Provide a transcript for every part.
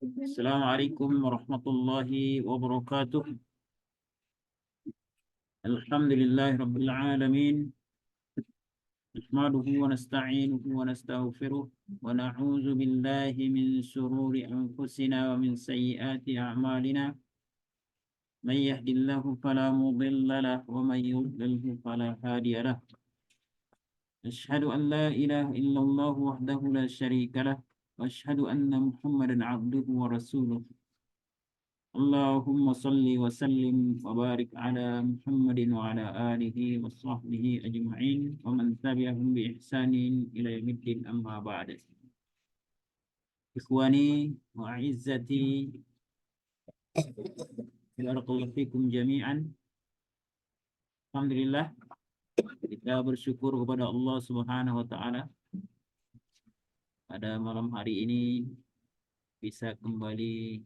Assalamualaikum warahmatullahi wabarakatuh. Alhamdulillahi rabbil alamin. Nahmaduhu wa nasta'inuhu wa nastaghfiruh wa na'udzu billahi min shururi anfusina wa min sayyiati a'malina. Man yahdihillahu fala mudilla lahu wa man yudlilhu fala hadiya lahu. Asyhadu an la ilaha illallah wahdahu la syarika lah wa asyhadu anna Muhammadan 'abduhu wa rasuluh. اللهم صل وسلم وبارك على محمد وعلى آله وصحبه أجمعين ومن تبعهم بإحسان إلى يوم الدين أما بعد. إخواني وأعزتي بارك الله فيكم جميعا. Alhamdulillah kita bersyukur kepada Allah Subhanahu wa taala pada malam hari ini bisa kembali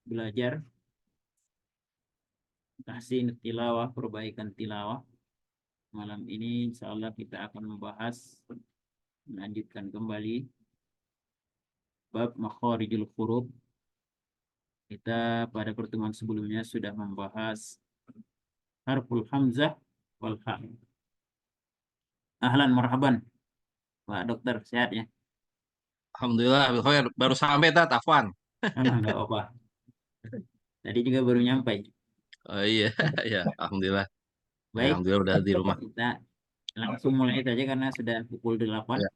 belajar tahsin tilawah, perbaikan tilawah. Malam ini insya Allah kita akan melanjutkan kembali bab makharijul huruf. Kita pada pertemuan sebelumnya sudah membahas harful hamzah wal ha. Ahlan marhaban Pak Dokter, sehat ya? Alhamdulillah, baru sampai Afwan. Enggak apa. Tadi juga baru nyampe. Oh iya, ya, alhamdulillah. Ya, Baik, alhamdulillah udah di rumah. kita langsung mulai saja karena sudah pukul 8. Ya.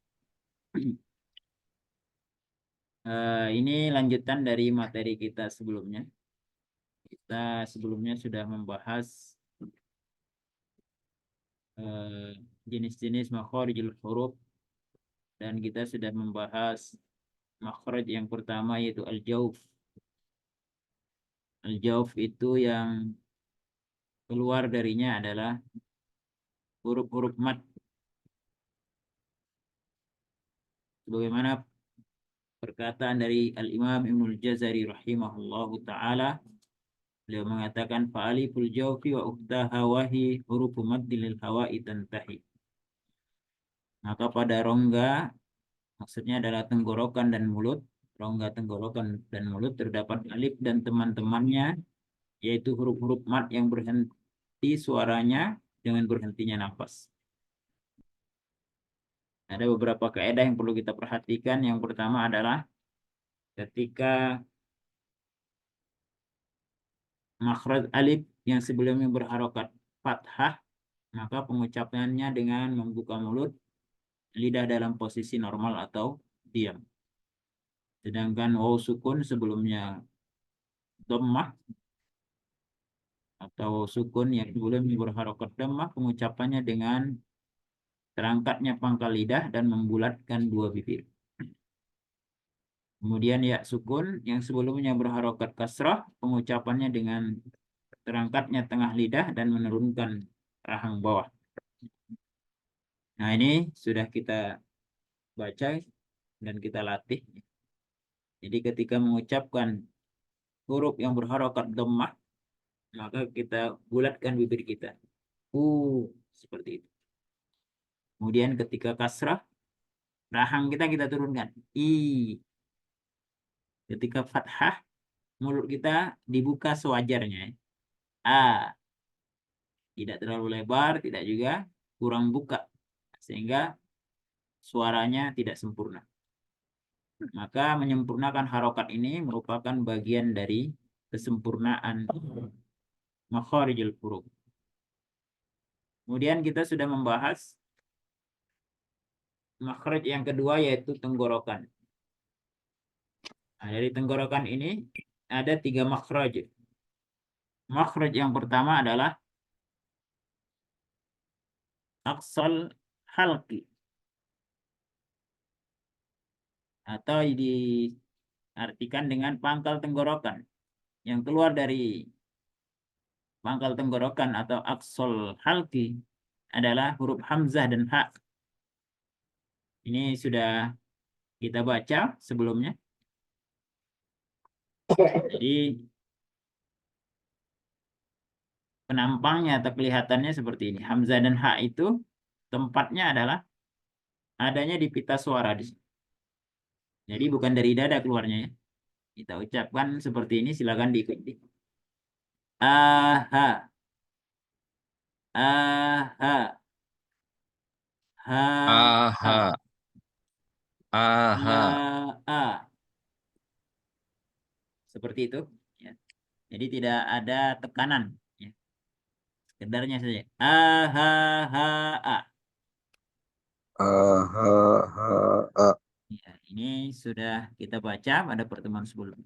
Ini lanjutan dari materi kita sebelumnya. Kita sebelumnya sudah membahas jenis-jenis makharijul huruf dan kita sudah membahas makhraj yang pertama yaitu al-jauf. Al-jauf itu yang keluar darinya adalah huruf-huruf mad. Sebagaimana perkataan dari Al-Imam Ibnul Jazari rahimahullahu ta'ala, beliau mengatakan fa'aliful jawfi wa ukhtaha wahi hurufu maddilil hawa'i tantahi. Maka pada rongga, maksudnya adalah tenggorokan dan mulut, rongga tenggorokan dan mulut terdapat alif dan teman-temannya, yaitu huruf-huruf mad yang berhenti suaranya dengan berhentinya nafas. Ada beberapa kaidah yang perlu kita perhatikan. Yang pertama adalah ketika makhraj alif yang sebelumnya berharokat fathah, maka pengucapannya dengan membuka mulut, lidah dalam posisi normal atau diam. Sedangkan waw sukun sebelumnya dhammah atau sukun yang sebelumnya berharokat dhammah, pengucapannya dengan terangkatnya pangkal lidah dan membulatkan dua bibir. Kemudian ya sukun yang sebelumnya berharokat kasrah, pengucapannya dengan terangkatnya tengah lidah dan menurunkan rahang bawah. Nah, ini sudah kita baca dan kita latih. Jadi ketika mengucapkan huruf yang berharokat dhammah, maka kita bulatkan bibir kita. Seperti itu. Kemudian ketika kasrah, rahang kita turunkan. Ketika fathah, mulut kita dibuka sewajarnya. Tidak terlalu lebar, tidak juga kurang buka, sehingga suaranya tidak sempurna. Maka menyempurnakan harokat ini merupakan bagian dari kesempurnaan makharijul huruf. Kemudian kita sudah membahas makhraj yang kedua yaitu tenggorokan. Nah, dari tenggorokan ini ada 3 makhraj. Makhraj yang pertama adalah aqsal halqi, atau diartikan dengan pangkal tenggorokan. Yang keluar dari pangkal tenggorokan atau aqsal halqi adalah huruf hamzah dan ha. Ini sudah kita baca sebelumnya. Jadi penampangnya atau kelihatannya seperti ini. Hamzah dan ha itu tempatnya adalah adanya di pita suara di sini. Jadi bukan dari dada keluarnya ya. Kita ucapkan seperti ini, silakan diikuti. Aha, aha, ha, Aha. ha, Aha. a. Seperti itu. Ya. Jadi tidak ada tekanan. Ya. Sekedarnya saja. Aha, ha, a. Ya, ini sudah kita baca pada pertemuan sebelumnya.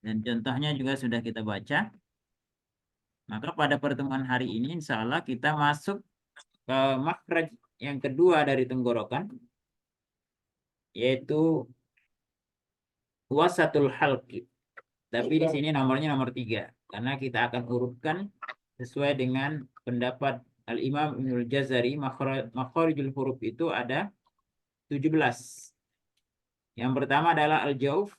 Dan contohnya juga sudah kita baca. Maka pada pertemuan hari ini, insya Allah kita masuk ke makhraj yang kedua dari tenggorokan, yaitu wasatul halqi. Tapi di sini nomornya nomor 3, karena kita akan urutkan sesuai dengan pendapat Al-Imam Ibnul Jazari. Makharijul huruf itu ada 17. Yang pertama adalah al-jauf,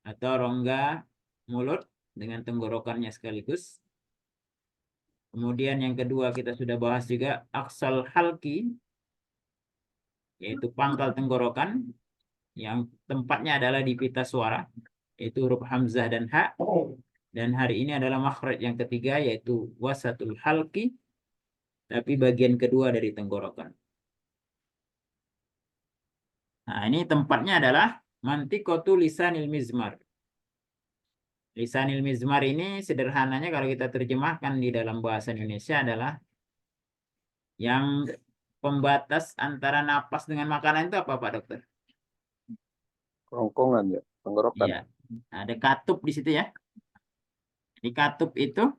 atau rongga mulut dengan tenggorokannya sekaligus. Kemudian yang kedua kita sudah bahas juga aksal halki, yaitu pangkal tenggorokan yang tempatnya adalah di pita suara, yaitu huruf hamzah dan ha. Dan hari ini adalah makhraj yang ketiga, yaitu wasatul halki, tapi bagian kedua dari tenggorokan. Nah, ini tempatnya adalah mantikotu lisanil mizmar. Lisanil mizmar ini sederhananya kalau kita terjemahkan di dalam bahasa Indonesia adalah yang pembatas antara napas dengan makanan. Itu apa Pak Dokter? Kerongkongan ya, tenggorokan. Iya, ada katup di situ ya. Di katup itu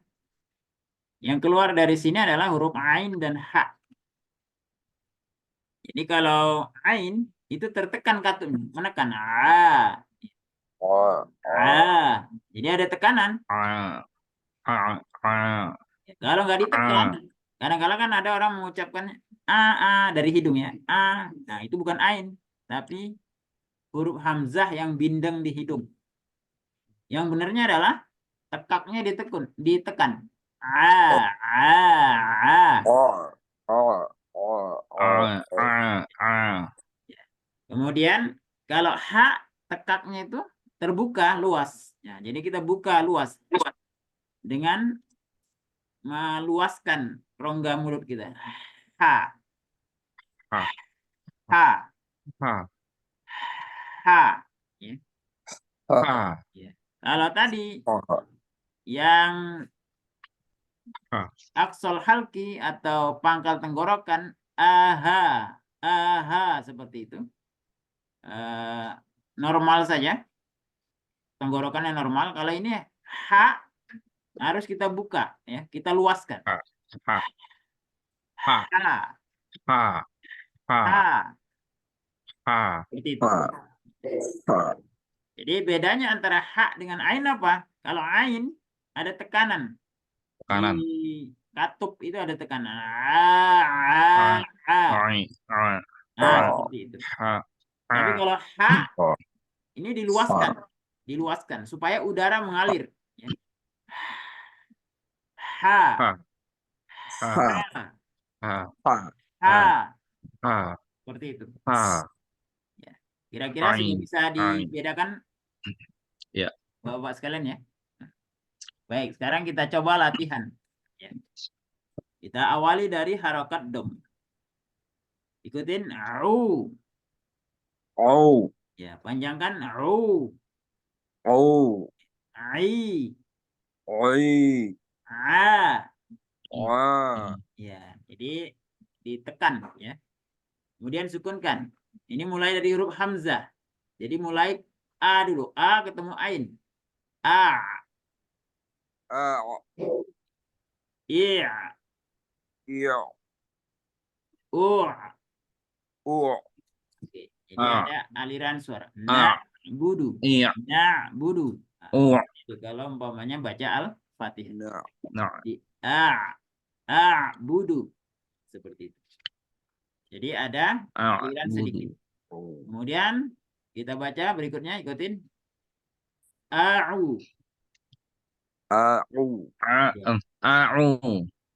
yang keluar dari sini adalah huruf ain dan ha. Jadi kalau ain itu tertekan katupnya, menekan Oh, jadi ada tekanan. Kalau nggak ditekan, kadang-kadang kan ada orang mengucapkan dari hidung ya, nah itu bukan ain, tapi huruf hamzah yang bindeng di hidung. Yang benarnya adalah tekaknya ditekan. Kemudian kalau tekaknya itu terbuka luas. Ya, jadi kita buka luas dengan meluaskan rongga mulut kita. Ha, ha, ha. Ya. Ya. Kalau tadi yang aksol halki atau pangkal tenggorokan, seperti itu. Normal saja. Tenggorokannya normal. Kalau ini harus kita buka, ya, kita luaskan. Seperti itu. Jadi bedanya antara dengan ain apa? Kalau ain ada tekanan. Kanan. Di katup itu ada tekanan. Seperti itu. Tapi kalau ini diluaskan supaya udara mengalir. Ya. Seperti itu. Ya. Kira-kira sudah bisa dibedakan, ya, Bapak sekalian ya. Baik, sekarang kita coba latihan. Ya. Kita awali dari harokat dom. Ikutin au. Ya, panjangkan au. Ai. A. Ya, jadi ditekan ya. Kemudian sukunkan. Ini mulai dari huruf hamzah. Jadi mulai a dulu. A ketemu ain. A. Iya. U. Oke. Jadi ada aliran suara. Na budu. Na budu. Nah, itu kalau umpamanya baca Al-Fatihah. Di budu. Seperti itu. Jadi ada aliran sedikit. Kemudian kita baca berikutnya, ikutin. A'u.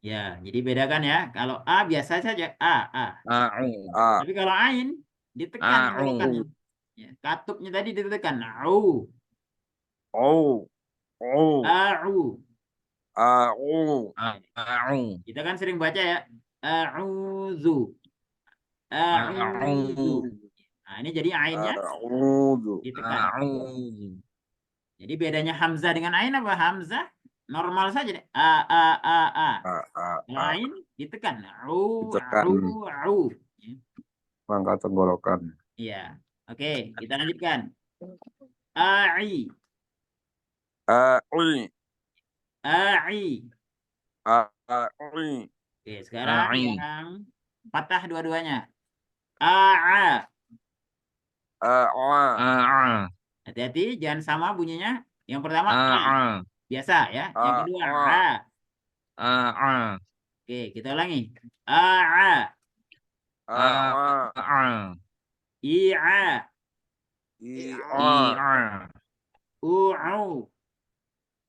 Ya, jadi bedakan ya. Kalau A biasa saja A. Tapi kalau ain ditekan A'u. tenggorokannya. Ya, katupnya tadi ditekan. Au, Au. Au. au. Au. A'u. Kita kan sering baca ya. A'udzu. A'udzu. A'u. Nah, ini jadi ainnya A'udzu. ditekan. A'u. Jadi bedanya hamzah dengan ain apa? Hamzah normal saja deh. A. A. A. Kalau A. ain ditekan. Au, Ditekan. au. Ya. Mangkat tenggorokan. Iya. Oke, kita lanjutkan. Ai, Ai. ai. Ai. Oke, sekarang Ai. yang patah dua-duanya. A. A'a. A'a. Hati-hati, jangan sama bunyinya. Yang pertama A, A'a. biasa ya. Yang kedua A. A'a. A'a. Oke, kita ulangi. A. A'a. A'a. I'a, I'a. I'a. u'u.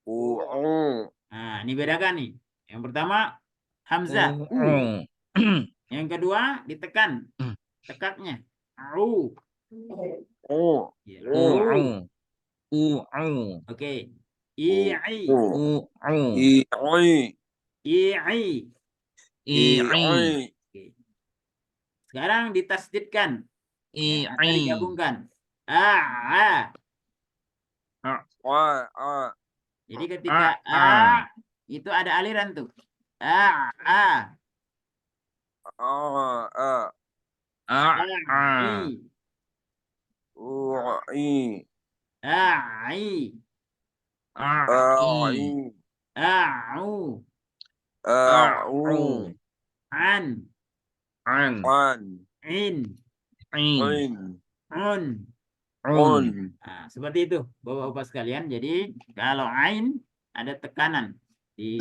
U'u. Nah, ini bedakan nih. Yang pertama hamzah, u. U'u. Yang kedua ditekan tekaknya. Au. U. Ya, U'u. au. U'u. Oke. U. I'i, U. U'u. I'i. i'i. I'i. Oke. Sekarang ditasdidkan. Ya, atau I'i. digabungkan. A. A. Jadi ketika A itu ada aliran tuh. A. A. A'a. I. U'i. Ai. A'i. A'u. A'u. An. An. An. In. In. In. Un. Un. Nah, seperti itu Bapak-bapak sekalian. Jadi kalau ain ada tekanan di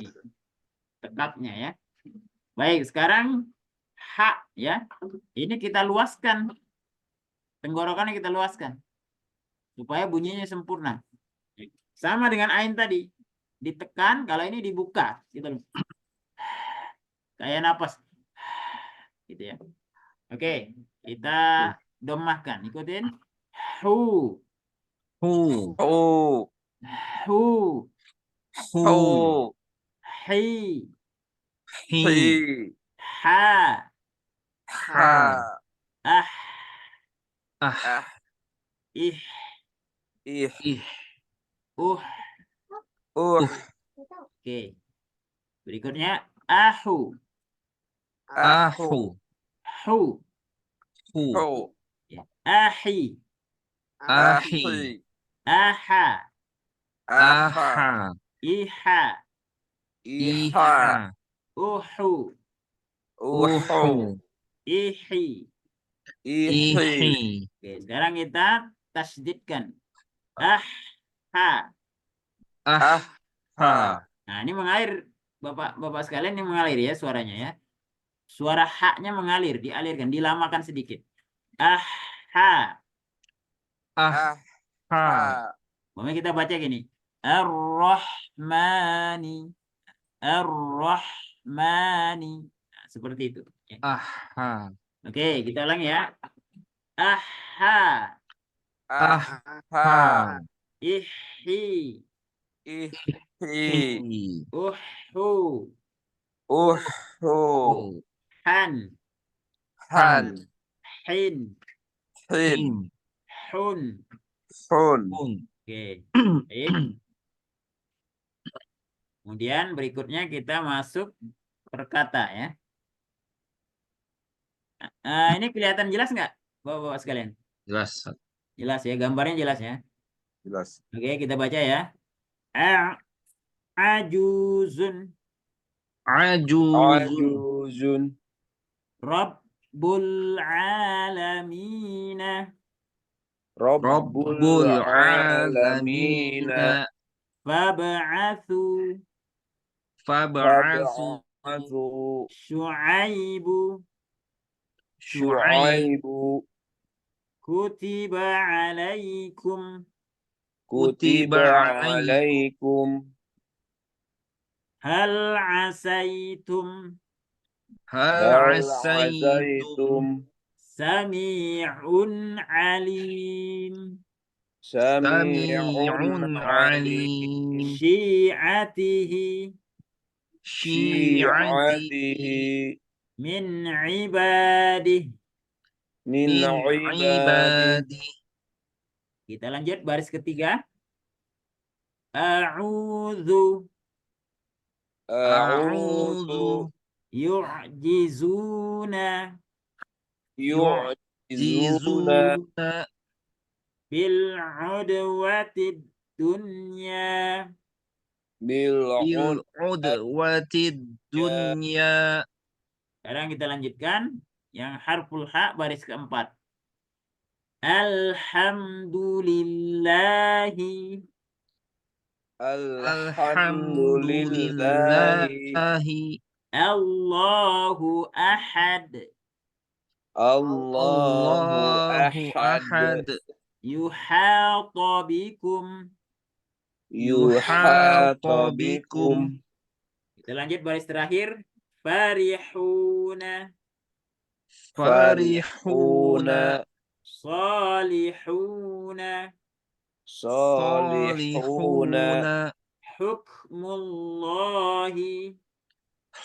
tekaknya ya. Baik, sekarang ha ya. Ini kita luaskan. Tenggorokannya kita luaskan supaya bunyinya sempurna. Sama dengan ain tadi. Ditekan, kalau ini dibuka gitu loh. Kayak napas. Gitu ya. Oke, kita domahkan. Ikutin. Hu. Hu. Hu. Hu. Hu. Hu. Hi. Hi. Hi. Ha. Ha. Ah. Ah. Ah. Ih. Ih. Ih. Oke. Berikutnya ahu. Ahu. Hu. Hu. Hu. Ya. Ahi. Ahi. Aha. Aha. Aha. Iha. Iha. Uhu. Uhu. Ihi. Ihi. Ihi. Oke, sekarang kita tasdidkan. Aha. Aha. Nah, ini mengalir Bapak-bapak sekalian, ini mengalir ya suaranya ya. Suara haknya mengalir, dialirkan, dilamakan sedikit. Aha. Aha. Maka kita baca gini. Ar-Rahmani. Ar-Rahmani. Nah, seperti itu. Ya. Aha. Oke, kita ulangi ya. Aha. Aha. Ihi. Ihi. Hi. Uhu. Uhu. Han. Han. Hin. Hin. Hun. Hun. Oke. Baik. Kemudian berikutnya kita masuk perkata ya. Ini kelihatan jelas nggak, Bapak-bapak sekalian? Jelas. Jelas ya, gambarnya jelas ya. Jelas. Oke, kita baca ya. Ajuzun. Ajuzun. Ajuzun. Rabbul alamina. Rabbul alamin. Fab'athu. Fab'athu. Fab'athu. Syu'aibu. Syu'aibu. Kutiba alaikum. Kutiba alaikum. Hal asaitum. Hal asaitum. Sami'un alim. Sami'un Sami'un alim. alim. Syi'atihi Syi'atihi min ibadih. min Min ibadih. ibadi. Kita lanjut baris ketiga. A'udzu A'udzu yu'jizuna yu'jizuna Yu'jizuna bil udwatid dunya. bil'ud bil udwatid dunya. Sekarang kita lanjutkan yang harful ha baris keempat. Alhamdulillahi alhamdulillahi Alhamdulillahi. Allahu ahad Allahu Allahu ahad ahad. yuhata bikum. yuhata bikum Kita lanjut baris terakhir. Farihuna farihuna salihuna salihuna hukmullahi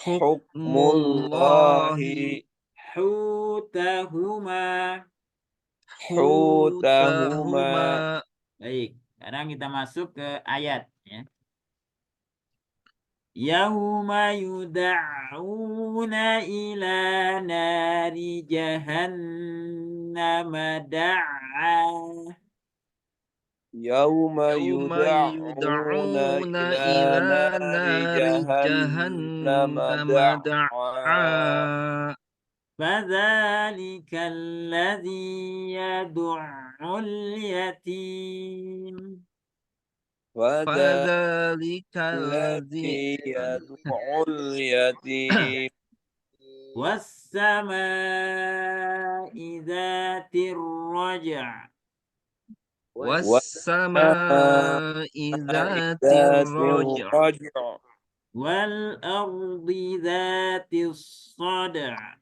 hukmullahi hutahuma. hutahuma. Baik, sekarang kita masuk ke ayat ya. Yauma yud'auna ila nari jahannam da'a. Yauma Yauma yud'auna yud'auna ila ila nari nari jahannam jahannam da'a. da'a. فذلك الذي يدعو اليتيم فذلك فذلك الذي الذي يدعو اليتيم والسماء ذات الرجع والسماء ذات ذات الرجع الرجع والأرض ذات الصدع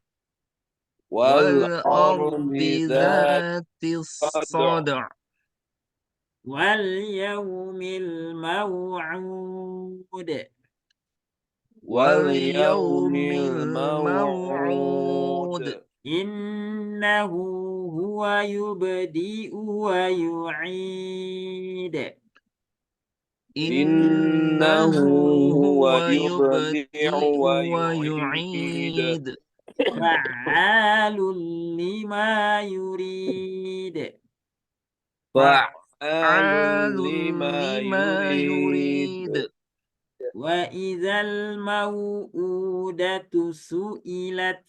والأرض ذات ذات الصدع واليوم الموعود واليوم الموعود إنه هو يبدئ ويعيد إنه هو يبدئ يبدع ويعيد فعال لما يريد فعال لما لما يريد وإذا الموءودة سئلت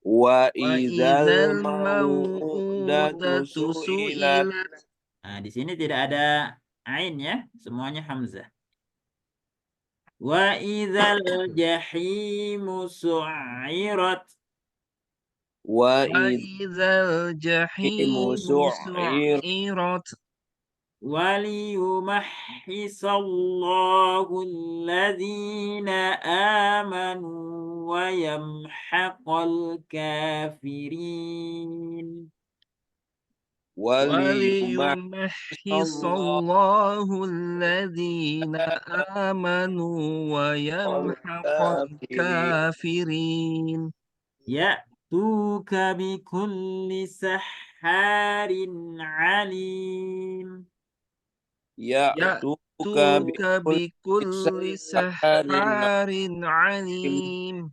وإذا الموءودة سئلت. Nah, di sini tidak ada ain ya, semuanya hamzah. Wa idzal jahimu su'irat وإذا الجحيم سعرت وليمحص الله الذين آمنوا ويمحق الكافرين وليمحص الله الذين آمنوا ويمحق الكافرين يأتوك بكل سحار عليم يأتوك بكل سحار عليم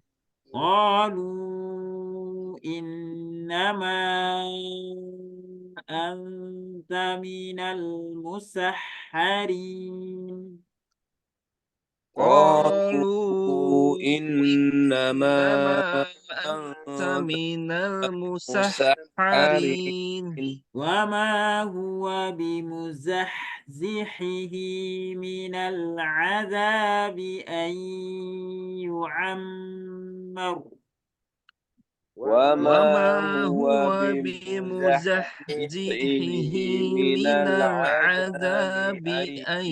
قالوا إنما أنت من المسحرين قالوا إنما أنت من المسحرين وما هو بمزحزحه من العذاب أن يعمر وما هو بمزحزحه من العذاب أن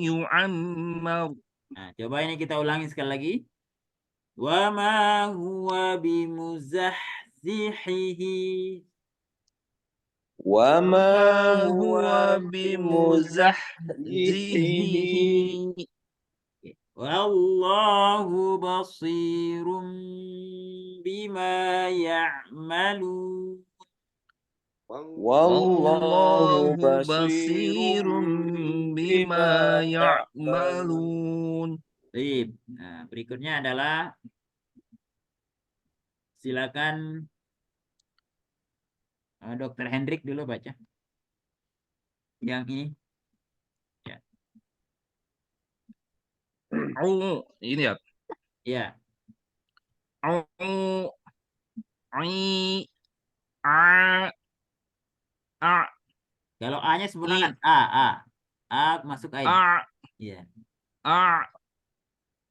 يعمر. Nah, coba ini kita ulangi sekali lagi. وما هو بمزحزحه bimuzahzihihi. وما هو هو بمزحزحه بمزحزحه Wallahu basirum bima ya'malun. والله والله بصير بصير بما بما يعملون. يعملون. Sip. Nah, berikutnya adalah silakan Dr. Hendrik dulu baca yang ini. Ya. Ini ya. Ya. Au, ai, a, a, Kalau A-nya sempurnakan i, A masuk ain. a, Ya. a,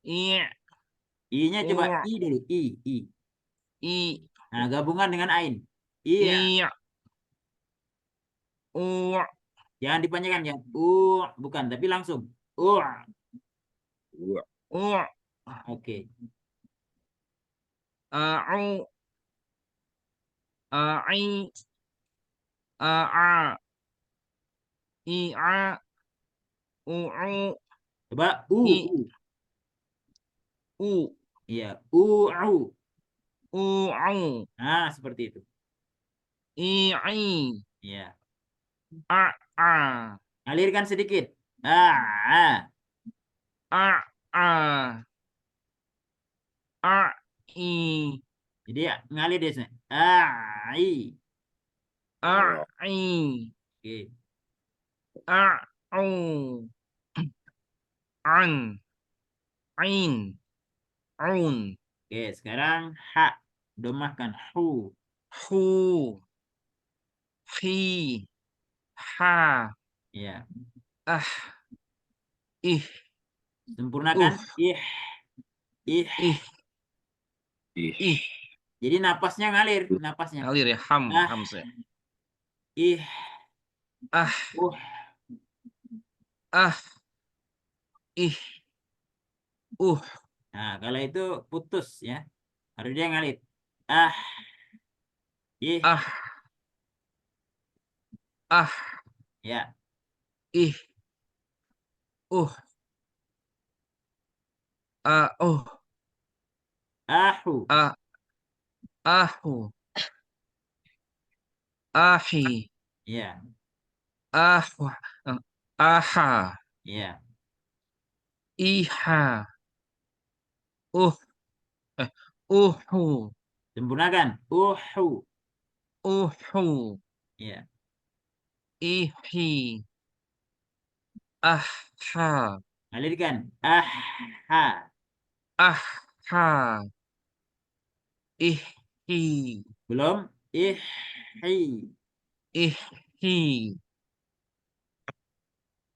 i, I-nya coba u, I dulu. I. i, Nah, gabungan dengan ain. Iya. i, u, Jangan dipanjangkan ya. Bukan, tapi langsung. u, Oke. au, ai, a, i, a, u, Coba i, u, Iya. au, Nah, seperti itu. i, ai, Iya. a, Alirkan sedikit. Ah. a, i, Jadi ya, ngalir di sini. I. i, Oke. au, an, ain, aun, Oke, sekarang ha. Domahkan hu. hu, hi, ha, Iya. ah, ih, Sempurnakan ih. Ih. ih, ih. Jadi napasnya ngalir, napasnya. Ngalir ya, Ah, hamzah. ih, Ah, ah, ih, uh, Nah, kalau itu putus ya. Harus dia ngalir. Ah, ih, ah, ah, ya. ih, uh, oh, Ahu, ah, ahu, ahi, ya, ahwa, aha, ya. iha, uh, uhu, Sempurnakan. uhu, Ya. ihi, aha, Alirkan. Aha. aha, ihi, Belum. Ihi. ihi,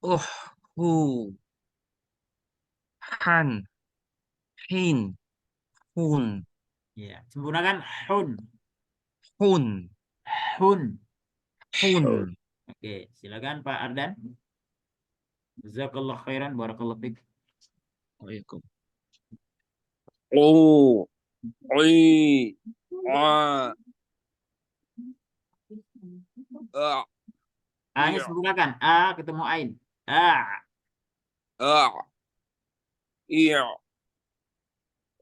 uhu, han, hin, hun, Ya. Sempurnakan. Hun. hun, Hun. hun. Oke, silakan Pak Ardan. Jazakallah khairan. Barakallah fiik. Waalaikum. أو عي ع أ A-nya إع sempurnakan. A ketemu ain. A. أع إع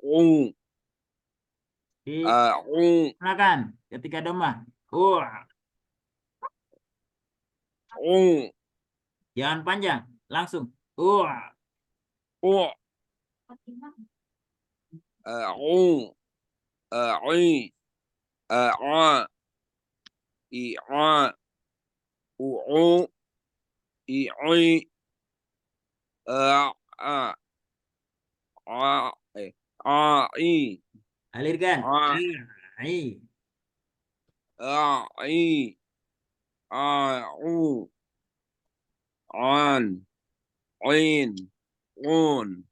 عو عو Sempurnakan. Ketika domah. عو Jangan panjang. Langsung. أع عو عي ع إع وعو إعي ع عي Alirkan. ع Ai. عي عو عن عين عون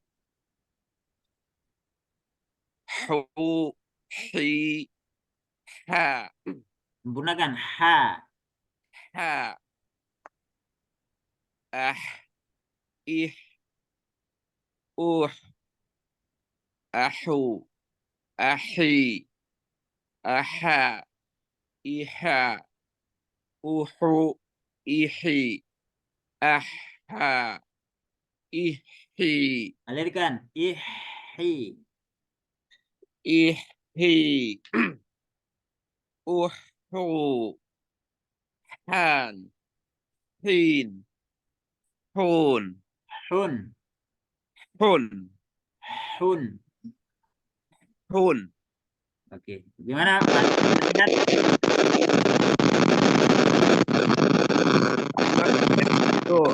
حو حي حا Sempurnakan. Ha. حا أح إح أح أحو أحي aha, iha, uhu, ihi, aha, ihi, Alirkan. Ihi. ihi, uhu, han, hin, hun, Hun. hun, Hun. hun. Oke. Gimana Pak? Terlihat? Tuh,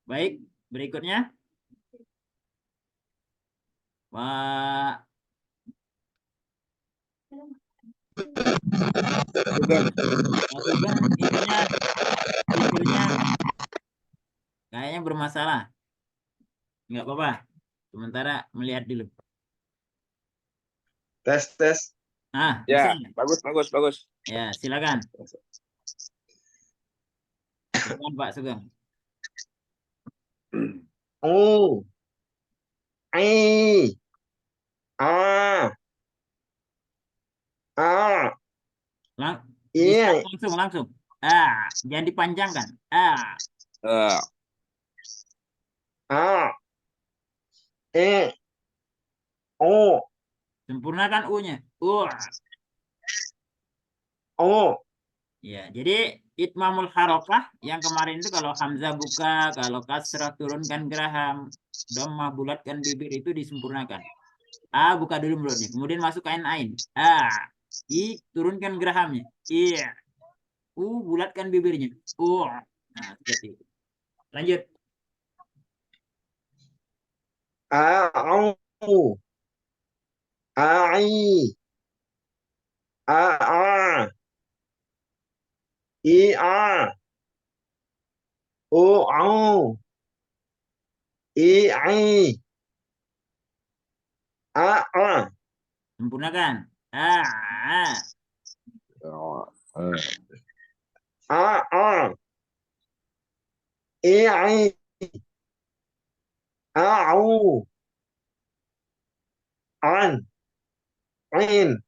Baik. Berikutnya. Pak Sugeng. Pak Sugeng itunya fiturnya kayaknya bermasalah. Nggak apa-apa. Sementara melihat dulu. Tes, tes. Ah, Ya, bisa. bagus, bagus, bagus. Ya, silakan. Silakan Pak Sugeng. Oh, I, A, A, Lang bisa I, langsung. Ah, jangan dipanjangkan. Ah, Eh, A, E, O, sempurnakan U-nya. O. Ya, jadi itmamul harokah yang kemarin itu kalau hamzah buka, kalau kasrah turunkan geraham, dhammah bulatkan bibir itu disempurnakan. A buka dulu mulutnya, kemudian masuk kain ain. A, I turunkan gerahamnya. I, U bulatkan bibirnya. U. Nah, seperti itu. Lanjut. A, O, I, A, I, O, I, A. Sempurnakan. A, A, I, A, an, in,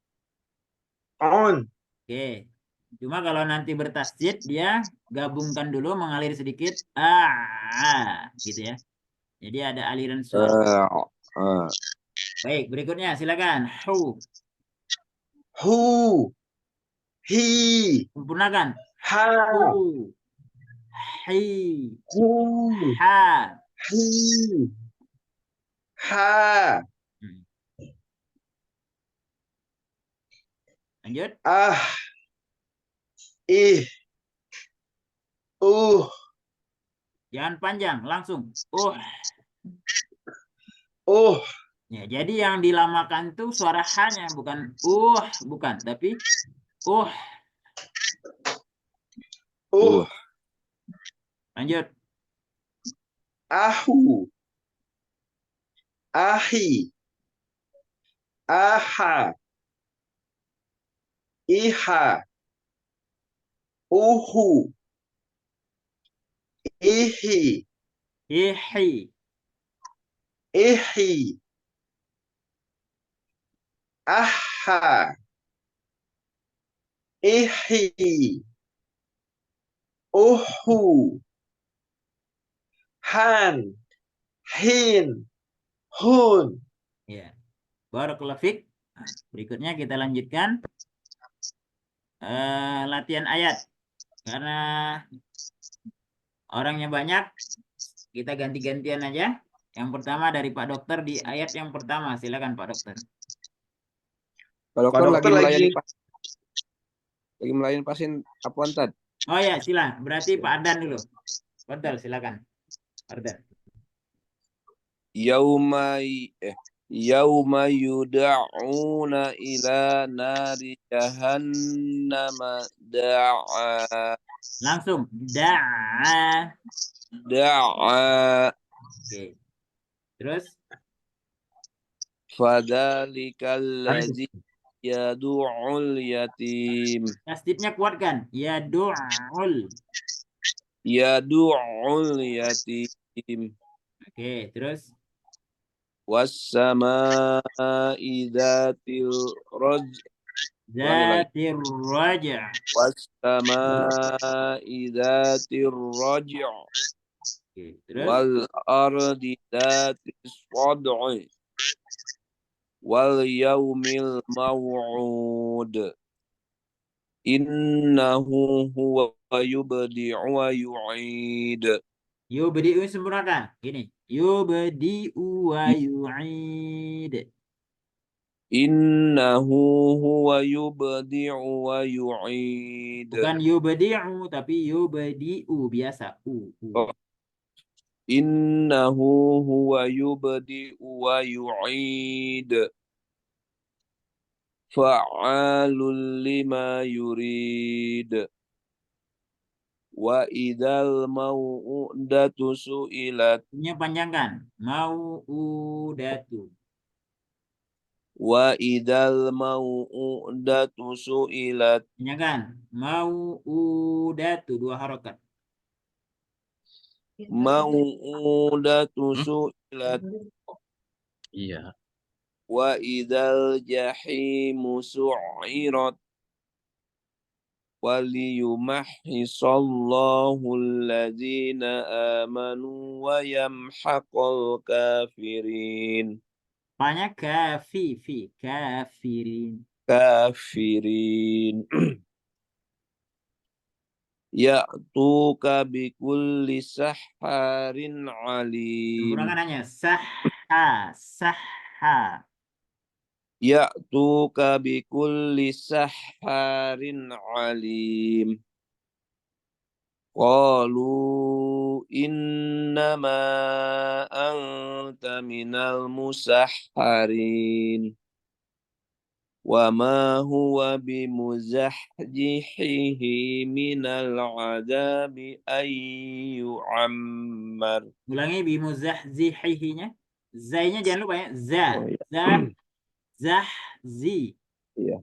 on. Oke. Cuma kalau nanti bertasjid dia gabungkan dulu mengalir sedikit. A, gitu ya. Jadi ada aliran suara. Baik, berikutnya silakan. Hu. Who, he, Sempurnakan. ha, Hu. Hi. who, Ha. he, ha, Hmm. Lanjut. ah, ih, Jangan panjang, langsung. Ya, jadi yang dilamakan itu suara H-nya, bukan bukan, tapi lanjut. ahu, ahi, aha, iha, uhu, ihi, Ihi. ihi, aha, ihi, uhu, han, hin, hun. Ya. Barakallahu fiik. Nah, berikutnya kita lanjutkan latihan ayat. Karena orangnya banyak, kita ganti-gantian aja. Yang pertama dari Pak Dokter di ayat yang pertama. Silakan Pak Dokter. Pak Pak dokter dokter lagi melayani pasien apaan Tad? Oh ya, silakan. Berarti Pak Ardan dulu. Betul, silakan. Ardan. Yauma yud'una ila nari jahannama da'a. Langsung. Da'a. Oke. Terus Fadzalikal ladzi yad'ul yatim. tasdidnya kuatkan. Ya du'ul. Yadu'ul yatim. Oke, terus Wassama'i dhatil raj. Ulangi lagi. zatir raja. Wassama'i dhatil raj. Oke, terus Wal ardi dhatis wad'i. Wal yaumil maw'ud. Innahu huwa yubdi'u wa yu'id. yubdi'u sempurnakan. Gini, yubdi'u wa yu'id. Innahu huwa yubdi'u wa yu'id. Bukan yubdi'u tapi yubdi'u biasa. U. Oh, Innahu huwa yubdi'u wa yu'id. Fa'alul lima yurid. Wa idal mau'udatu su'ilat. Punya panjangkan. Mau'udatu. Wa idal mau'udatu su'ilat. Panjangkan. Mau'udatu. 2 harokat. Mau'udatu su'ilat. Iya. Wa idal jahimu su'irat. Waliyumahhisallahu alladhina amanu wa yamhaqal kafirin. Banyak kafirin. Kafirin. Ya'tuka bikulli sahharin alim. Sempurnakan hanya sahha. Ya'tuka bikulli sahharin alim. Qalu innama anta minal musahharin. Wa ma huwa bimuzahjihihi minal adabi ayyu'ammar. Ulangi bimuzahzihihinya. Zainya jangan lupa ya. Oh, iya. Zahzi. Iya.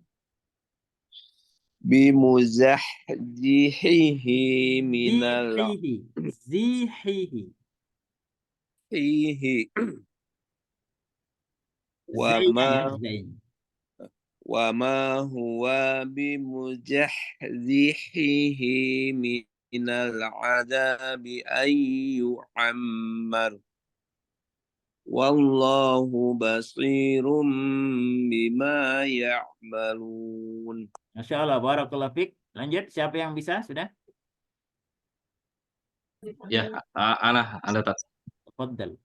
Bimuzahjihihi minal Zihihi. hihi. Zainya ya. Zainya. Wa ma huwa bimuzahzihihi minal adabi ayyu'ammar. Wallahu basirum bima ya'malun. Masya Allah. Barakallahu fiik. Lanjut. Siapa yang bisa? Sudah? Ya, ana Tat. Tafadhal.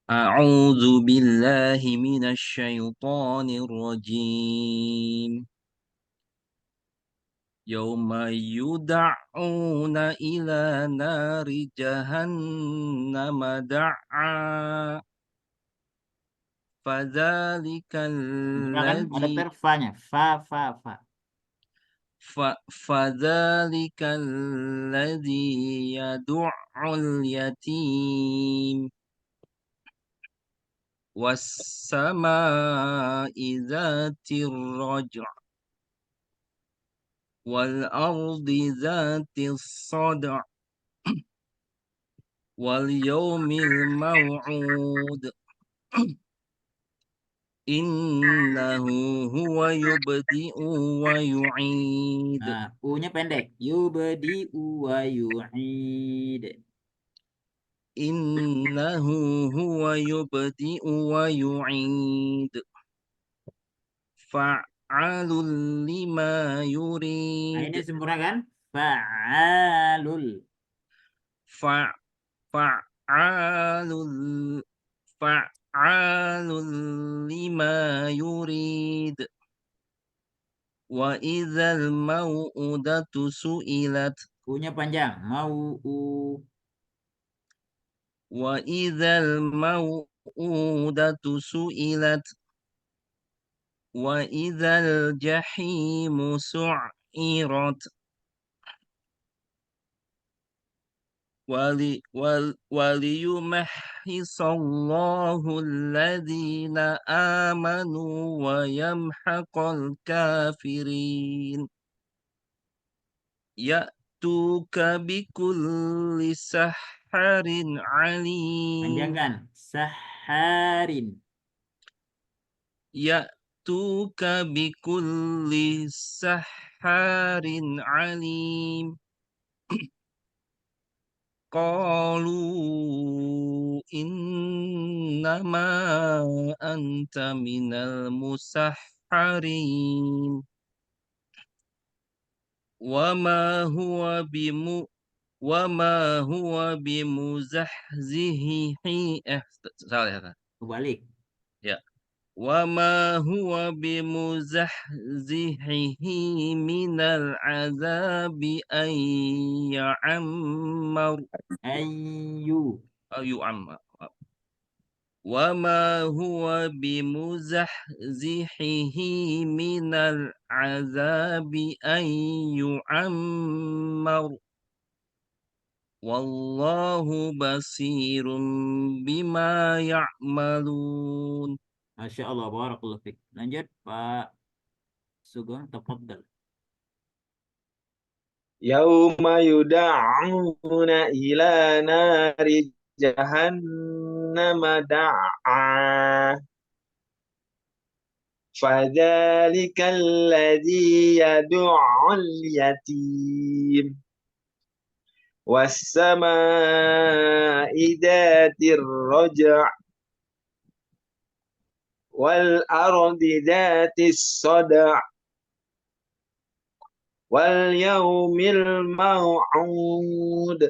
A'udzu billahi minasy syaithanir rajim. Yauma yud'auna ila nari jahannam da'a. Fadzalikal Ada ladzi terfanya. Fa. fadzalikal ladzi yad'ul yatim. Was-samaa'i dzatir raj'. والأرض ذات الصدع واليوم الموعود إنه هو يبدئ ويعيد. Nah, U-nya pendek. Yubdi'u wa yu'id. إنه هو يبدئ ويعيد فعال لما Nah, يريد. ini sempurna kan? Fa'alul. فعال فعال لما يريد وإذا الموءودة سئلت. U-nya panjang. Mau-u. وإذا الموءودة سئلت وإذا الجحيم سعرت وليمحص الله الذين آمنوا ويمحق الكافرين. Ya'tuka bikulli sahharin alim. Panjangkan. Saharin. Ya'tuka bikulli sahharin alim. Qalu innama anta minal musahharin. Wama huwa bimuzahzihi salah ya. Kebalik. Ya. Wama huwa bimuzahzihi minal azabi an ya'ammar Ayu. yu'ammar. Wama huwa bimuzahzihi minal azabi an yu'ammar. Wallahu basirun bima ya'malun. Masya Allah. Barakallahu fiik. Lanjut Pak Sugeng. Tafadhal. Yauma yuda'una ila nari jahannama da'a. Fadzalika alladzi yad'ul yatim. Was-samaa'i dzatir raja' wal ardi dzatis sada' wal yaumil maw'ud.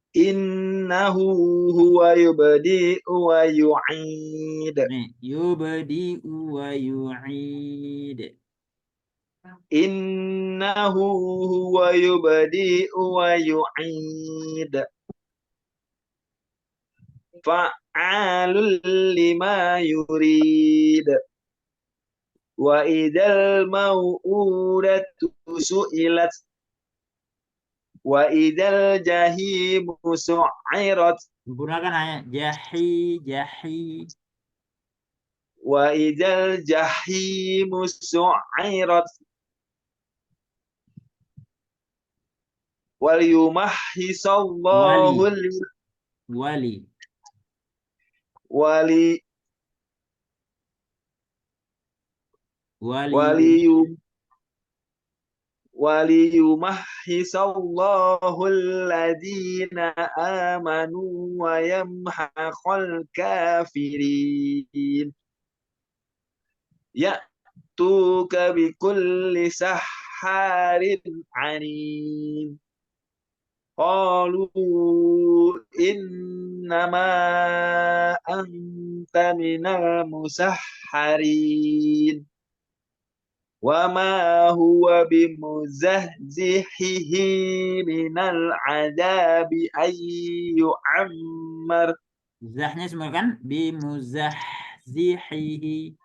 Innahu huwa yubdi'u wa yu'id. Nih. Yubdi'u wa yu'id. Innahu huwa yubdi'u wa yu'id. Fa'alul lima yurid. Wa idzal mau'udatu su'ilat. Wa idzal jahimu su'irat. Sempurnakan hanya jahi. Wa idzal jahimu su'irat. Wal yumahhisallahu Wali. wali Wali. waliyumahhisallahu alladhina amanu wa yamhaqal kafirin. Ya'tuka bikulli sahharin alim. Qalu innama anta minal musahharin. Wama huwa bimuzahzihi minal adabi ayyu'ammar. Zahnya semua kan? Bimuzahzihihi.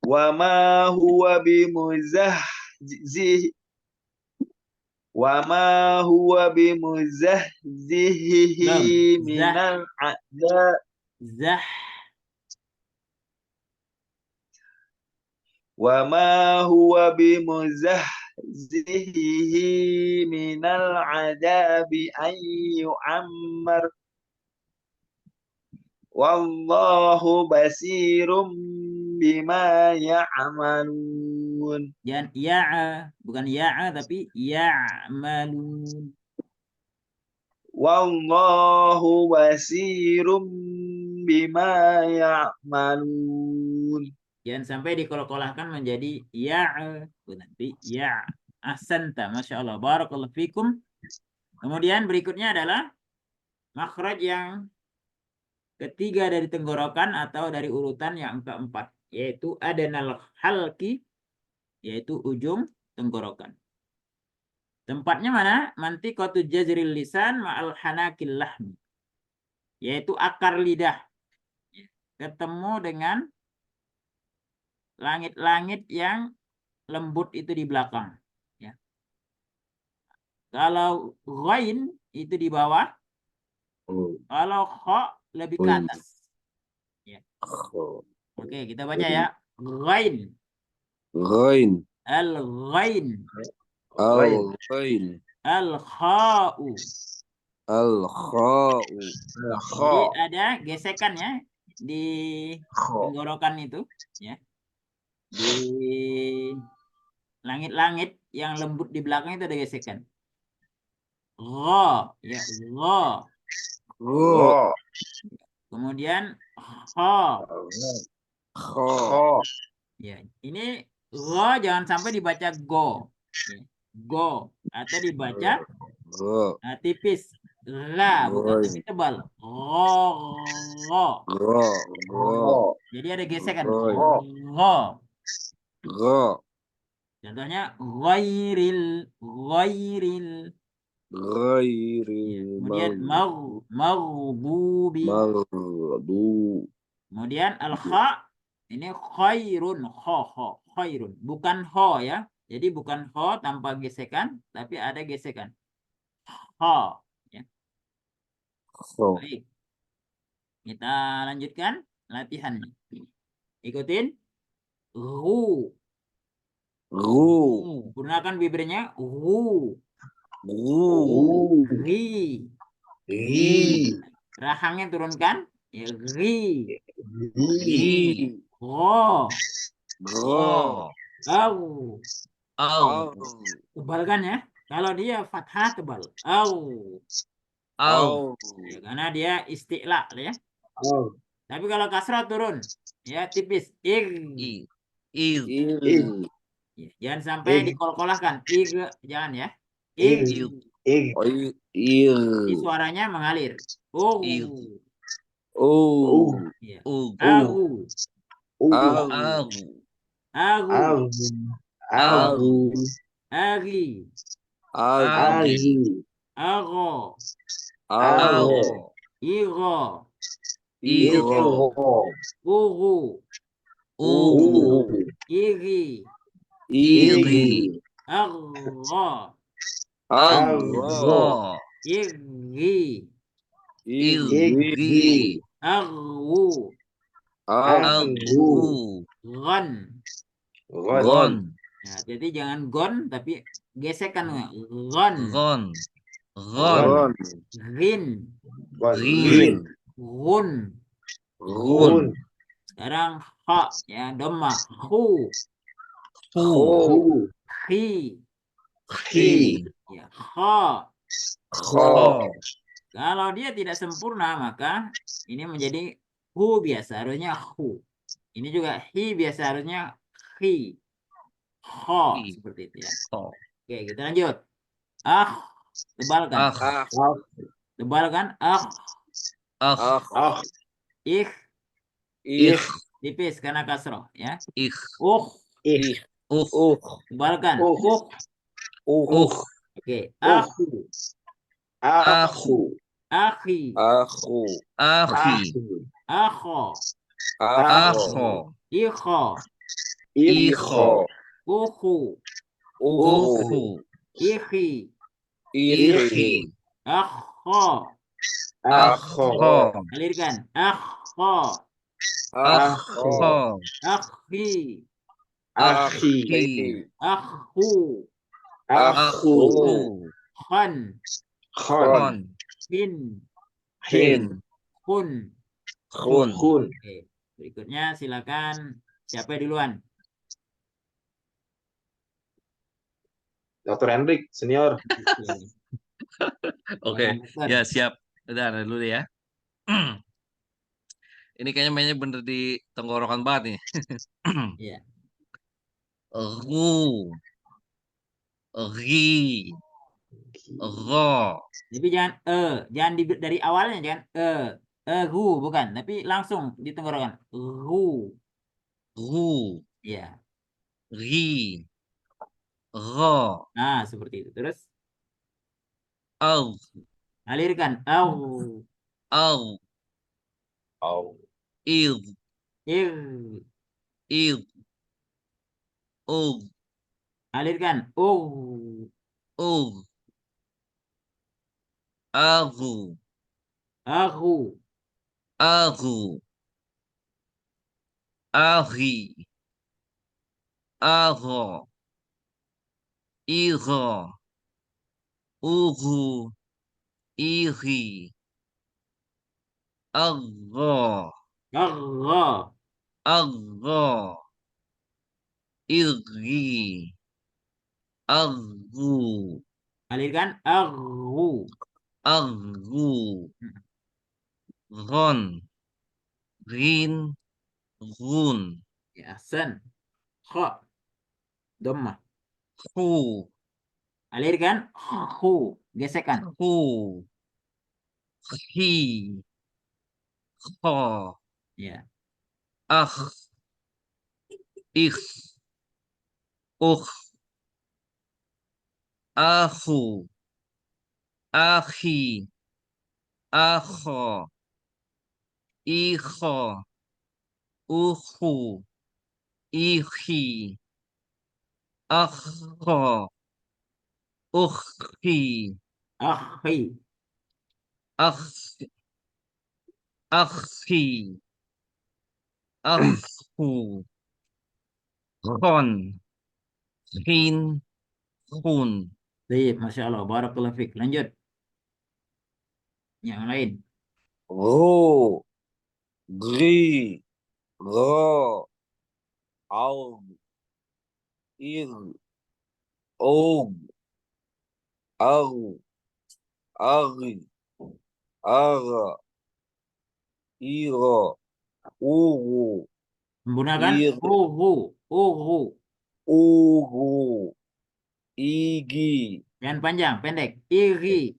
Wama huwa bimuzahzihi minal adabi. Zah. Wama huwa bimuzahzihi minal adabi ayyu'ammar. Wallahu basirum bima ya'malun. Jangan ya'a, bukan ya'a tapi ya'malun. Wallahu basirum bima ya'malun. Jangan sampai dikolok-kolahkan menjadi ya'a, nanti ya'. Ahsanta, Masya Allah. Barakallahu fikum. Kemudian berikutnya adalah makhraj yang ketiga dari tenggorokan atau dari urutan yang keempat, yaitu adanal halqi, yaitu ujung tenggorokan. Tempatnya mana? Mantiqatu jazril lisan ma'al hanakil lahmi, yaitu akar lidah ketemu dengan langit-langit yang lembut itu di belakang. Ya. Kalau ghain itu di bawah, kalau kha lebih ke atas. Ya. Oke, kita baca ya. Ghain. Ghain. Al-ghain. Ghain. Al-ghain. Al-kha'u. Al-kha'u. Jadi Kha. ada gesekan ya di Kha. tenggorokan itu ya. Di langit-langit yang lembut di belakang itu ada gesekan. Gha, ya, gha. Gha. Gha. Kemudian kha. Kha. Kha. Ya, ini gha jangan sampai dibaca go. Ya, go atau dibaca Gha. tipis. La, bukan tapi tebal. Gha. Gha. Gha. Jadi ada gesekan. Gha. Gha. Gha. Contohnya ghairil. Ghairil Kemudian maghdubi. maghdubi. Kemudian al-kha ini khairun, khairun, bukan ho ya. Jadi bukan ho tanpa gesekan, tapi ada gesekan. Ho ya. Kha. Baik. Kita lanjutkan latihannya. Ikutin. Ru. Ru. Gunakan bibirnya. Ru. Ru. Ri. Ri. Rahangnya turunkan. Ya, ri. Ri. Ro. Gha. Au. Au. Tebalkan ya. Kalau dia fathah tebal. Au. Au. Ya, karena dia isti'la ya. Au. Tapi kalau kasrah turun. Ya, tipis. Ir. I. Ir. Ir. Ya, jangan sampai dikol-kolahkan. Ir. Jangan ya. Ir. Ir. Ir. Jadi Ir. suaranya mengalir. Oh. Ir. Oh. Ya. U. Aru. Au. Agu. Aru. Au. Au. Ari. Agi. Aro. Aro. Iro. Iro. Uru. Ugu. Iri. Iri. Arro. Arro. Iri. Iri. Arru. Agu. Ron. Gon. Ya, jadi jangan gon tapi gesekan. Ron. Gon. Gon. Ron. Rin. Rin. Run. Run. Sekarang ha ya dhamma. Hu. Hu. Hi. Hi. Ya, ha. Ho. Kalau dia tidak sempurna maka ini menjadi hu biasa harusnya hu. Ini juga hi biasa harusnya hi. Ho Hi. seperti itu ya. Ho. Oke, kita lanjut. Tebalkan. Tebalkan. Ah. Ih, Ich. tipis karena kasroh ya. Ich. Tebalkan. Oke. Aku. Akhi. Ahi. Akho. Aho. Ikho. Iho. Uhu. Uhu. Ihi. Ihi. Akho. Alirkan. Akho. Aho. Akhi. Ahi. Akhu. Aku. Khan. Kon. Hin. Kun. Kun. Kun. Oke. Berikutnya silakan. Siapa duluan? Dr. Hendrik, senior. Oke. Ya, siap. Udah, ada dulu ya. Ini kayaknya mainnya bener di tenggorokan banget nih. Iya. Ru. Ri. Ro. Tapi jangan jangan dari awalnya jangan ru bukan, tapi langsung di tenggorokan. Ru. Ru. Iya. Ri. Ro. Nah, seperti itu. Terus Au. alirkan. Au. Ir. Ir. Ir. Ur. Alirkan. Ur. Aru. Ahu. Aru. Ari. Aro. Igha. Ugu. Igi. Agha. Agha. Agha. Irgi. Aghu. Alirkan aghu. Aghu. Ron. Rin. Run. Ya, ahsan. Kha. Dhammah. Hu. Alirkan khu. Gesekkan. Hu. Hi. Kha. Ya. Akh. Ich. Ukh. Akhu. Akhi. Akha. Ikha. Ukhu. Ikhi. Akha. Ukhi. Akhi. Akh. Akhi. Akhu. Khon. Khin. Khun. Baik, Masya Allah. Barakallahu fiik. Lanjut. Yang lain. Ru. Gri. Ra. Aug. Ir. Og. Aru. Ari. Ara. Ira. Uru. Menggunakan Ir. uhu. Uhu. Uru. Igi. Yang panjang, pendek. Iri.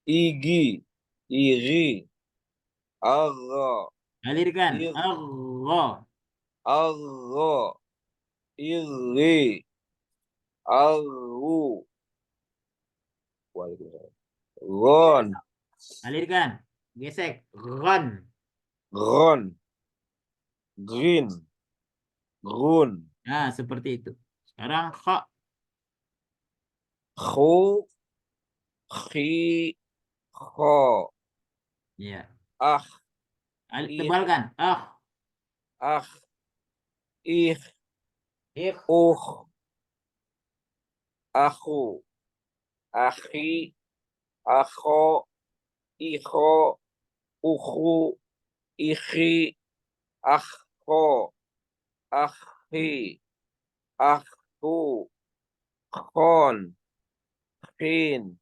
Igi. Iri. Ara. Alirkan. Ir. Allah. Ara. Iri. Aru. Waalaikumsalam. Ron. Alirkan. Gesek. Ron. Ron. Green. Run. Nah, seperti itu. Sekarang kha. Khu. Khi. Kho. Ya. Ah. Tebalkan. Ah. Ah. Ih. Ik. Aku. Akhi. Akho. Ikho. Ukhu. Ikhi. Akho. Akhi. Aku. Khon. Khin.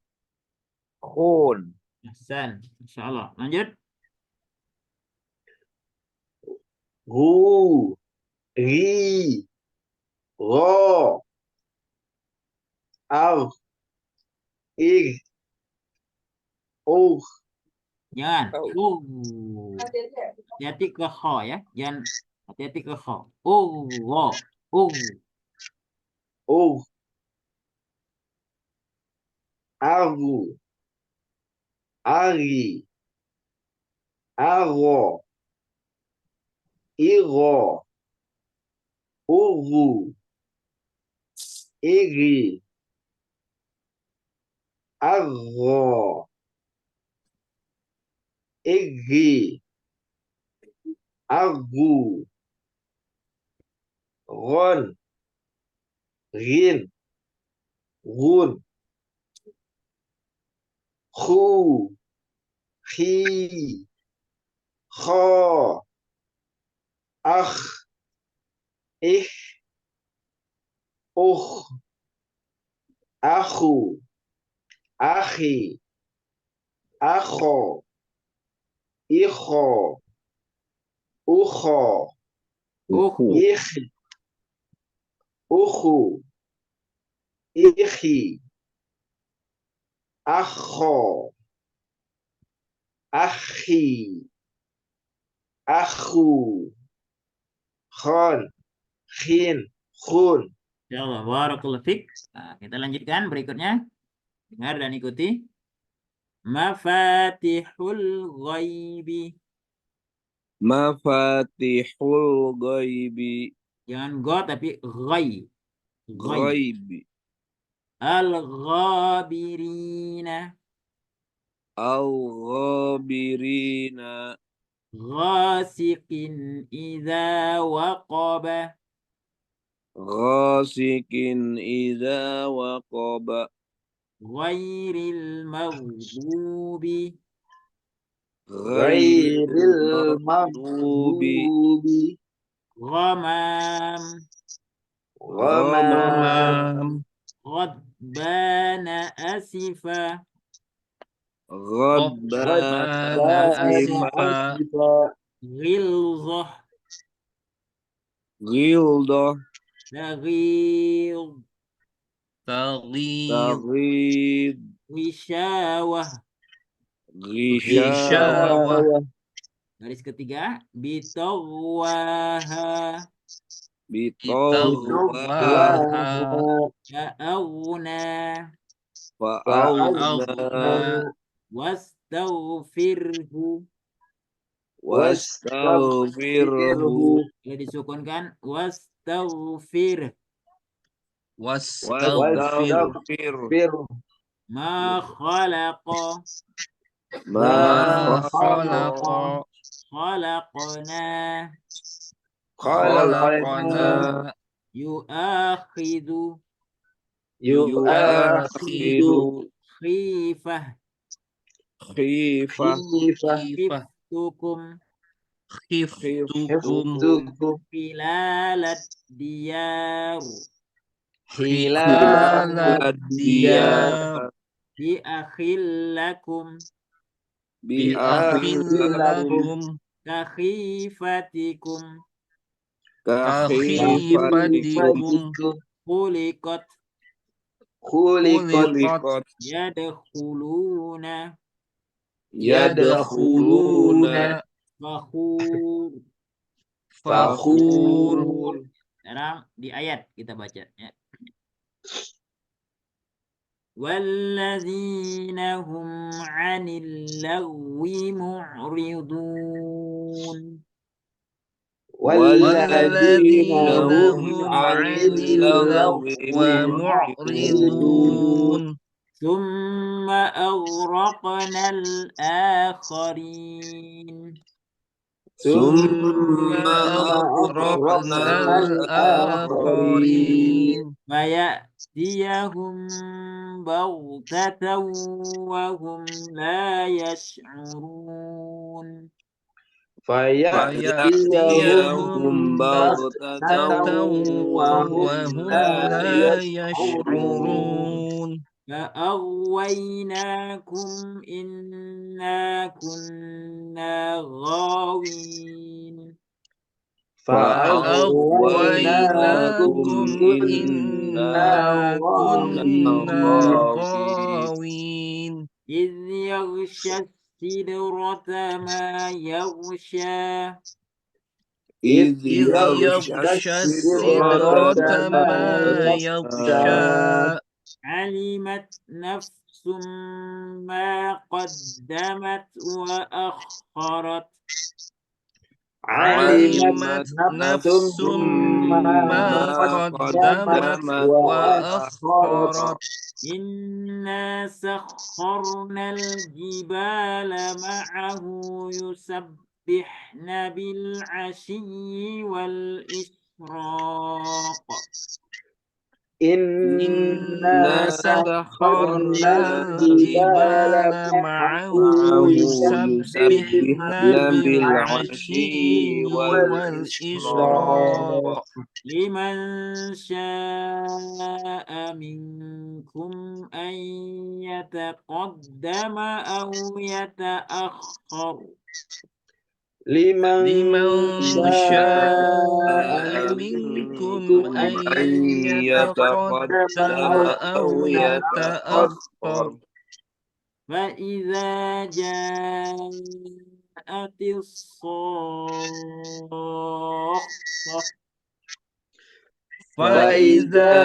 Khun. Ahsan. Masya Allah. Lanjut. Ru. Ri. Ro. Ar. Ir. Ur. Jangan. Oh. Hati-hati ke kha ya. Jangan hati-hati ke kha. Allah. Ur. Aru. Ari. Aro. Iro. Uru. Iri. Arro. Iri. Argu. Ron. Rin. Run. Khu. Khi. Kho. Ach. Ich. Uch. Achu. Achi. Acho. Icho. Ucho. Ich. Uchu. Ichi. Acho. Achi. Achu. Khon. Khin. Khun. Ya Allah. Barakallahu fiik. Nah, kita lanjutkan berikutnya. Dengar dan ikuti. Mafatihul ghaibi. Mafatihul ghaibi. Jangan go tapi ghai. Ghai. Ghaibi. Al-ghabirina. Al-ghabirina. Ghasiqin idza waqaba. Ghasikin idza waqaba. Ghairil maghdubi. Ghairil maghdubi. maghdubi. Ghamam. Ghamam. Ghamam. Ghadbana asifa. Ghadbana Rabbana asifa. asifa. Ghilzah. Ghildah. Taghil. Taghid. Taghid. Wishawah. Ghishawa. Garis ketiga. Bitagwaha. Bitagwaha. Fa'aghna. Fa'aghna. Wastaghfirhu. Wastaghfirhu. Kalau disukunkan wastaghfir. Wastaghfir. Wastaghfir. Ma khalaqa. Ma Ma khalaqa. khalaqa. Khalaqna. Khalaqana. Yu'akhidu. Yu'akhidu. Khifah. Khifah. Khifah. Khiftukum. Khiftukum. Hilalat diyar. Hilalad diyar. Biakhillakum. Biakhillakum. Kakhifatikum. Kakhifatikum. Khuliqat. Khuliqat. Yadkhuluna. Yadkhuluna. Fakhur. Fakhur. Sekarang di ayat kita baca ya. Walladzina hum 'anil lagwi mu'ridun. Walladzina hum 'anil lagwi mu'ridun. Tsumma aghraqnal akharin. Summa aghraqnal akharin. Fayatiyahum baghtatan wa hum la yash'urun. Fayatiyahum baghtatan wa hum la yash'urun. فأغويناكم إنا كنا غاوين. فأغويناكم إنا كنا غاوين. إذ يغشى السدرة ما يغشى. إذ يغشى السدرة ما يغشى. علمت نفس ما قدمت وأخرت. علمت نفس ما قدمت وأخرت. إنا سخرنا الجبال معه يسبحن بالعشي والإشراق. إنا سخرنا الجبال معه يسبحن بالعشي والإشراق. لمن شاء منكم أن يتقدم أو يتأخر. لمن شاء منكم أن يتقدم أو يتأخر. فإذا جاءت الصاخة. فإذا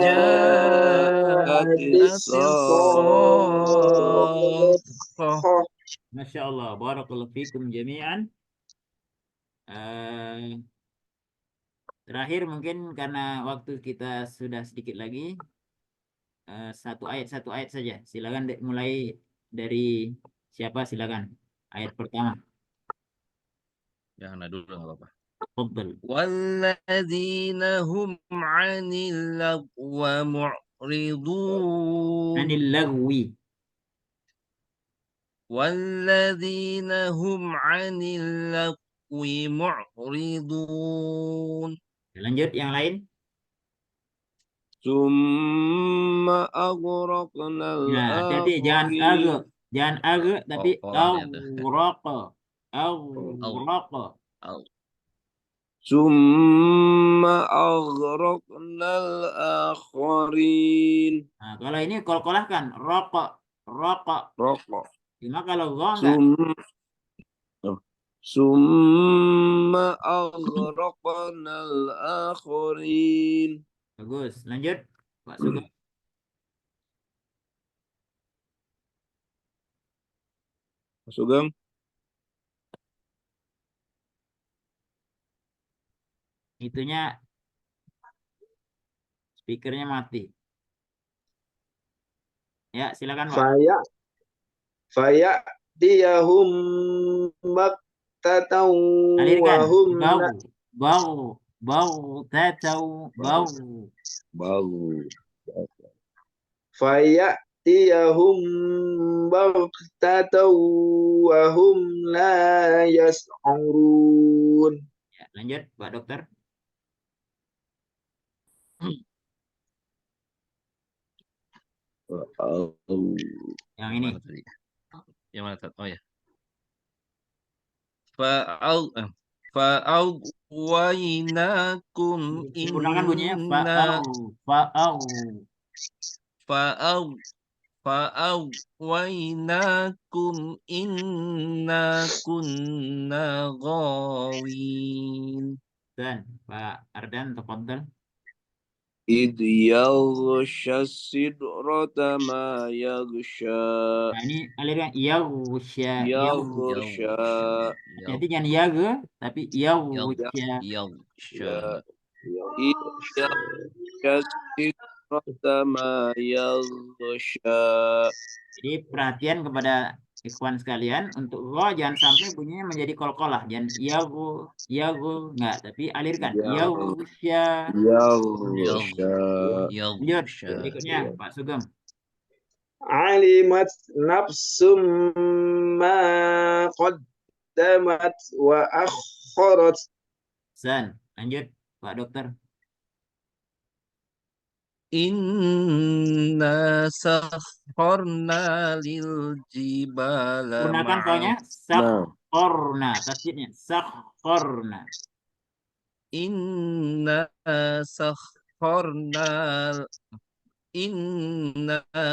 جاءت الصاخة. Masya Allah, barakallahu fikum jami'an. Terakhir mungkin karena waktu kita sudah sedikit lagi, satu ayat saja. Silakan mulai dari siapa, silakan. Ayat pertama. Yang dulu nggak apa-apa. Tafadhal. والذين هم عن اللغو معرضون Anil lagwi. والذين هم عن اللغو معرضون Lanjut yang lain. ثم أغرقنا Nah, hati-hati jangan age, الآخرين jangan age tapi Kolah dia tuh. aghraqa. Aghraqa. ثم أغرقنا الآخرين Nah, kalau ini kol-kolah kan raqa, raqa. رقع Cuma kalau gha enggak. ثم أغرقنا الآخرين Bagus. Lanjut, Pak Sugeng. Sugeng Itunya speakernya mati. Ya, silakan Pak. Faya'tiyahum baktatan wa Alirkan. hum Tatau. baru Faya'tiyahum baktatan wa hum la yas'urun. Ya, lanjut Pak Dokter. Yang ini. Mana tadi? Yang mana tadi? Oh ya. Fa'awwaynakum Sempurnakan bunyinya. inna Fa'au. fa'awwaynakum inna kunna ghawin. Dan Pak Ardan, tafadhal. إذ يغشى السدرة ما يغشى Nah, ini alirkan yaghsha. يغشى Jadi jangan yaga, tapi yaghsha. Yaghsha. إذ يغشى السدرة ما يغشى Jadi perhatian kepada ikhwan sekalian, untuk gha jangan sampai bunyinya menjadi kol-kolah. Jangan yagu enggak, tapi alirkan. Yaghsha. يغشى Lanjut, berikutnya Pak Sugeng. Alimat nafsum ma qaddamat wa akharat. Lanjut Pak Dokter. Inna sakharna lil jibala Gunakan soalnya sakharna, tasdidnya sakharna. Inna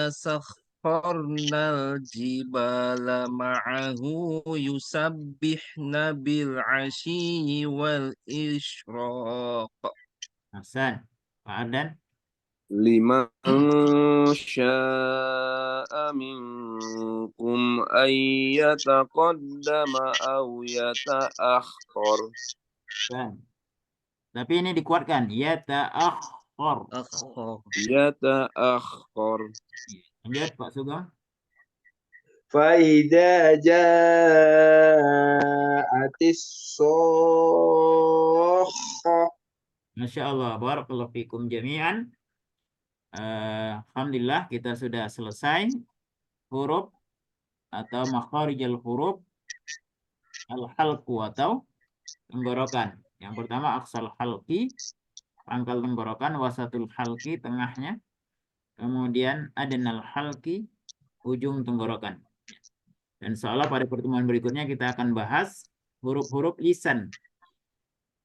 sakharna jibala ma'ahu yusabbihna bil ashi wal ishraq. Hasan, Pak Ardan. لمن شاء منكم أن يتقدم أو يتأخر Tapi ini dikuatkan. Yata'akhkhar. يتأخر Lanjut Pak Sugeng. Faida ja'atis sokhah. Masya Allah. Barakallahu fikum jami'an. Alhamdulillah kita sudah selesai huruf atau makharijal huruf al-halqu atau tenggorokan. Yang pertama aksal halqi, pangkal tenggorokan, wasatul halqi, tengahnya. Kemudian adnal halqi, ujung tenggorokan. Dan seolah pada pertemuan berikutnya kita akan bahas huruf-huruf lisan.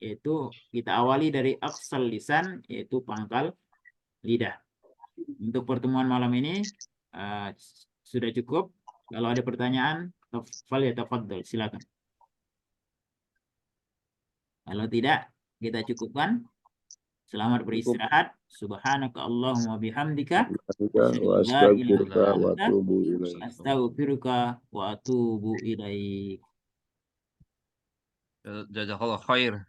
Yaitu kita awali dari aksal lisan, yaitu pangkal lidah. Untuk pertemuan malam ini sudah cukup. Kalau ada pertanyaan, falyatafaddal, silakan. Kalau tidak, kita cukupkan. Selamat beristirahat. Subhanaka Allahumma bihamdika. Astaghfiruka wa atubu ilaik. Jazakallah khair.